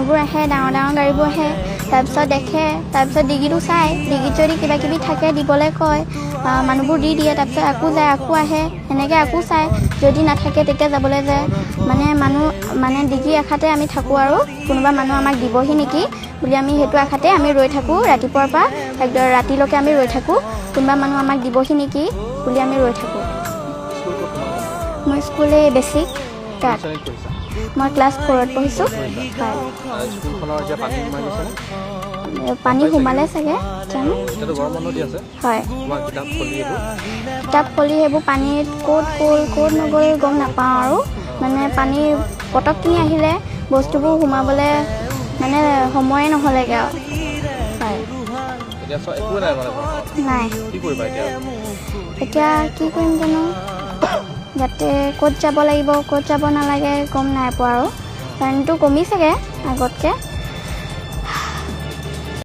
গাড়ীবোৰ আহে, ডাঙৰ ডাঙৰ গাড়ীবোৰ আহে, তাৰপিছত দেখে, তাৰপিছত ডিগিটো চায়, ডিগিত যদি কিবা কিবি থাকে দিবলৈ কয়, মানুহবোৰ দি দিয়ে, তাৰপিছত আকৌ যায়, আকৌ আহে, সেনেকৈ আকৌ চায়, যদি নাথাকে তেতিয়া যাবলৈ যায়, মানে ডিগি আশাতে আমি থাকোঁ আৰু কোনোবা মানুহ আমাক দিবহি নেকি বুলি আমি সেইটো আশাতে আমি ৰৈ থাকোঁ, ৰাতিপুৱাৰ পৰা একদম ৰাতিলৈকে আমি ৰৈ থাকোঁ, কোনোবা মানুহ আমাক দিবহি নেকি বুলি আমি ৰৈ থাকোঁ। মই স্কুলে বেছিক তাত মই ক্লাছ 4ত পঢ়িছোঁ। পানী সোমালে চাগে জানো। হয়, কিতাপ খলি সেইবোৰ পানীত ক'ত গ'ল ক'ত নগ'ল গম নাপাওঁ আৰু মানে পানী পটকখিনি আহিলে বস্তুবোৰ সোমাবলৈ মানে সময়ে নহ'লেগৈ আৰু। হয়, নাই এতিয়া কি কৰিম জানো, যাতে ক'ত যাব লাগিব ক'ত যাব নালাগে গম নাই পোৱা আৰু পানীটো কমিছেগৈ আগতকৈ।